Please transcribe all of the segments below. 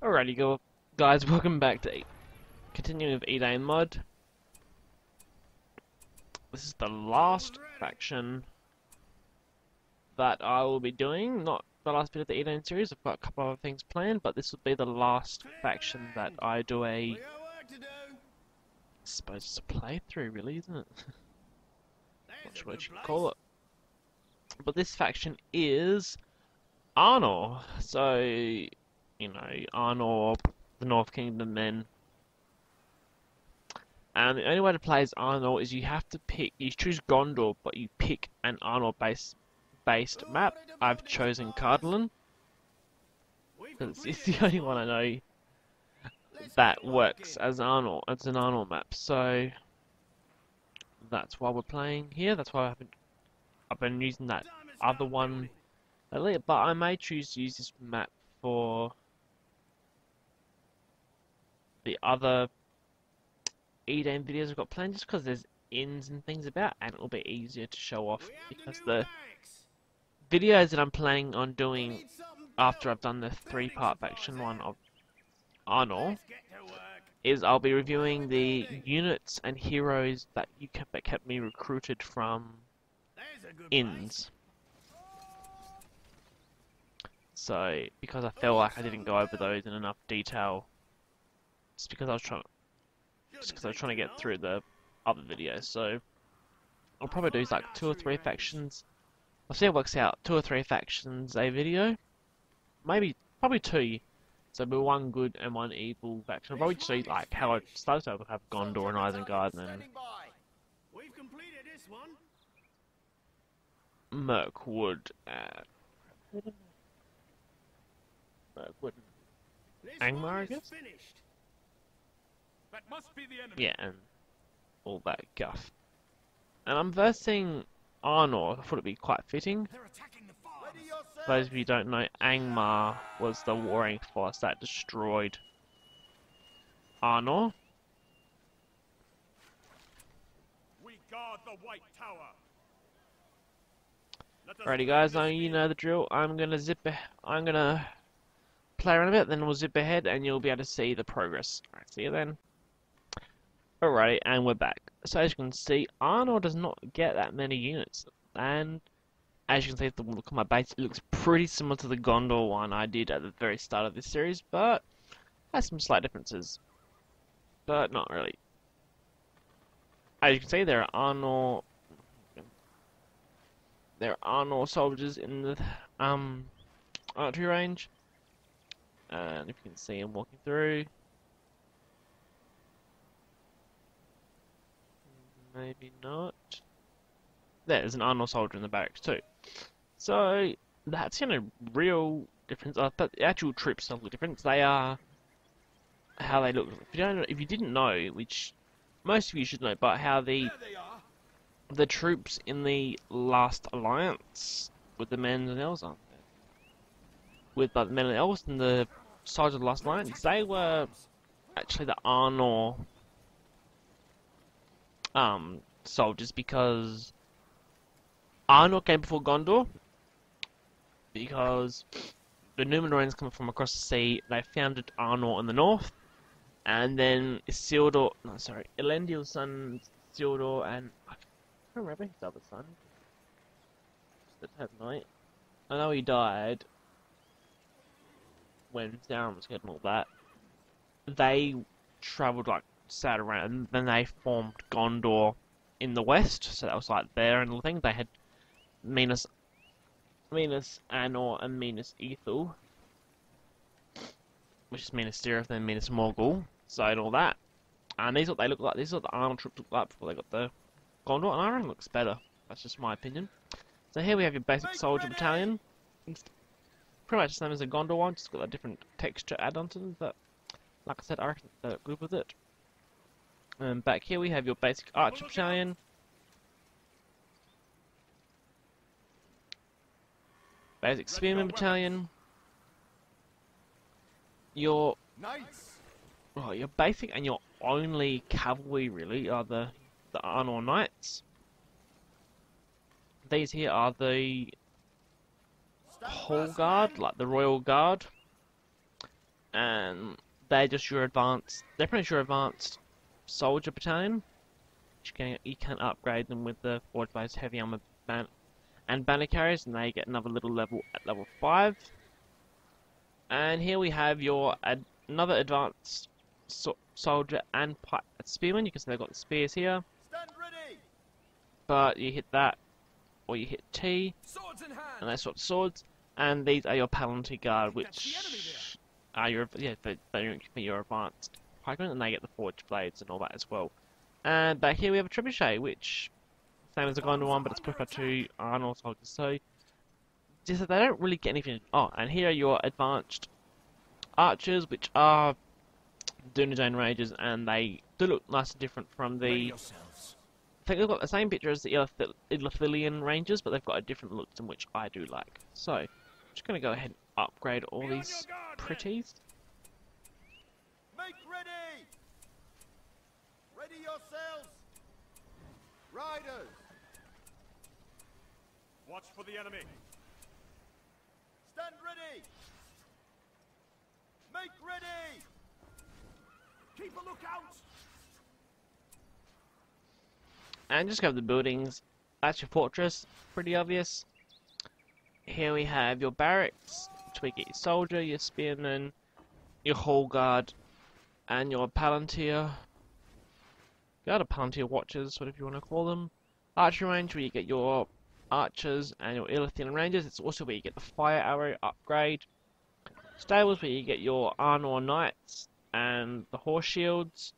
Alrighty, go guys, welcome back to continuing with Edain mod. This is the last faction that I will be doing, not the last bit of the Edain series. I've got a couple other things planned, but this will be the last faction that I do I suppose it's a playthrough, really, isn't it? Not sure what you can call it. But this faction is ARNOR. So, you know, ARNOR, the North Kingdom men. And the only way to play as ARNOR is you have to pick, you choose Gondor, but you pick an ARNOR based map. I've chosen Cardinal, because it's the only one I know that works as ARNOR, as an ARNOR map. So that's why we're playing here. That's why I've been using that other one lately, but I may choose to use this map for the other Edain videos I've got planned, just because there's inns and things about, and it'll be easier to show off, because the videos that I'm planning on doing after I've done the 3-part faction one of ARNOR is I'll be reviewing the units and heroes that kept me recruited from inns. So because I felt like I didn't go over those in enough detail, just because I was trying to get through the other videos. So I'll probably do like 2 or 3 factions. I'll see how it works out. 2 or 3 factions a video, probably 2. So it'll be 1 good and 1 evil faction. I'll probably see like how I started to have Gondor and Isengard and Mirkwood and Angmar, I guess. Yeah, and all that guff. And I'm versing ARNOR. I thought it'd be quite fitting. For those of you who don't know, Angmar was the warring force that destroyed ARNOR. We guard the White Tower. Alrighty guys, now you know the drill. I'm gonna play around a bit, then we'll zip ahead and you'll be able to see the progress. Alright, see you then. Alrighty, and we're back. So as you can see, ARNOR does not get that many units, and as you can see, if you look at my base, it looks pretty similar to the Gondor one I did at the very start of this series, but has some slight differences, but not really. As you can see, there are ARNOR soldiers in the archery range, and if you can see, I'm walking through. Maybe not. There's an ARNOR soldier in the barracks too. So that's a real difference. But the actual troops don't look different. They are how they look. If you didn't know, which most of you should know, but how the troops in the last alliance with the men and elves aren't there? With the men and elves and the sides of the last alliance, they were actually the ARNOR soldiers, because ARNOR came before Gondor, because the Númenóreans coming from across the sea, they founded ARNOR in the north, and then Elendil's son Isildur, and I can't remember his other son that had night. I know he died when Sauron was getting all that. They travelled like sat around, and then they formed Gondor in the west, so that was like there and everything. They had Minas Anor and Minas Ithil, which is Minas Tirith and Minas Morgul, so and all that. And these are what they look like. These are what the ARNOR troops look like before they got the Gondor, and I reckon it looks better. That's just my opinion. So here we have your basic soldier battalion. It's pretty much the same as the Gondor one, just got a different texture add-on to them, but like I said, I reckon they're good with it. Back here we have your basic archer battalion. Basic spearman battalion. Your basic and your only cavalry really are the ARNOR knights. These here are the Hall Guard, like the Royal Guard. and they're just your advanced. They're pretty much your advanced soldier battalion. You can upgrade them with the forward base heavy armor and banner carriers, and they get another little level at level 5. And here we have your another advanced soldier and spearman. You can see they've got the spears here. Stand ready. But you hit that, or you hit T, Swords in hand. and they swap swords. And these are your Palantir Guard, which are your your advanced pikemen, and they get the forged blades and all that as well. And back here we have a trebuchet, which same as the Gondor one, but it's pushed by 2 ARNOR soldiers. So just that they don't really get anything. Oh, and here are your advanced archers, which are Edain Rangers, and they do look nice and different from the. I think they've got the same picture as the Ithilien Rangers, but they've got a different look in which I do like. So, I'm just going to go ahead and upgrade all these pretties. Make ready. Ready yourselves. Riders. Watch for the enemy. Stand ready. Make ready. Keep a lookout. And just go the buildings. That's your fortress, pretty obvious. Here we have your barracks, which we get your soldier, your spearman, your hall guard, and your palantir. Guard of palantir watchers, whatever you want to call them. Archery range, where you get your archers and your Ithilien rangers. It's also where you get the fire arrow upgrade. Stables, where you get your ARNOR knights and the horse shields.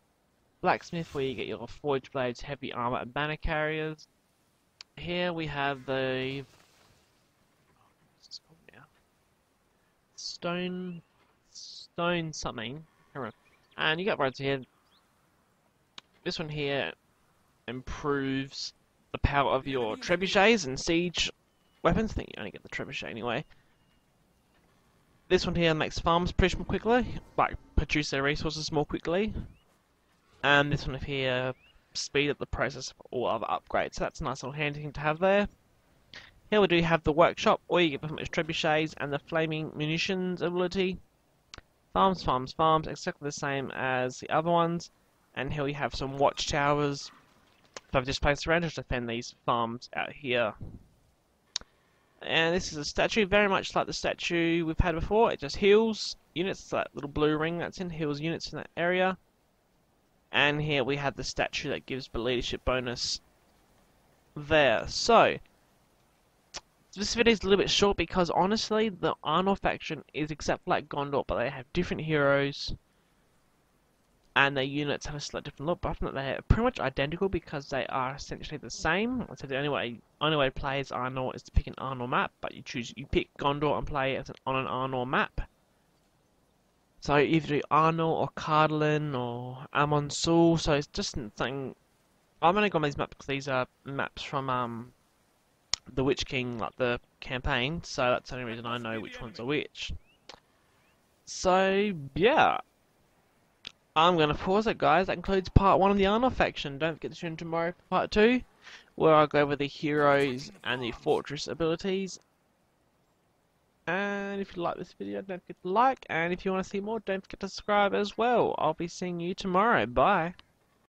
Blacksmith, where you get your forged blades, heavy armor, and banner carriers. Here we have the stone something, and you got roads here. This one here improves the power of your trebuchets and siege weapons. I think you only get the trebuchet anyway. This one here makes farms push more quickly, like produce their resources more quickly. And this one here speed up the process of all other upgrades. So that's a nice little handy thing to have there. Here we do have the workshop, or you get pretty much trebuchets and the flaming munitions ability. Farms, exactly the same as the other ones. And here we have some watchtowers that I've just placed around to defend these farms out here. And this is a statue, very much like the statue we've had before. It just heals units, that little blue ring that's in, heals units in that area. And here we have the statue that gives the leadership bonus there. So, this video is a little bit short because honestly, the ARNOR faction is exactly like Gondor, but they have different heroes. And their units have a slightly different look, but I think that they're pretty much identical because they are essentially the same. So the only way to play as ARNOR is to pick an ARNOR map, but you pick Gondor and play it on an ARNOR map. So either do ARNOR or Cardlin or Amon Sul, so it's just something. I'm only gone these maps because these are maps from the Witch King, like the campaign, so that's the only reason I know which ones are which. So yeah. I'm going to pause it, guys. That concludes part 1 of the ARNOR faction. Don't forget to tune in tomorrow for part 2, where I'll go over the heroes and the fortress abilities. And if you like this video, don't forget to like. And if you want to see more, don't forget to subscribe as well. I'll be seeing you tomorrow. Bye.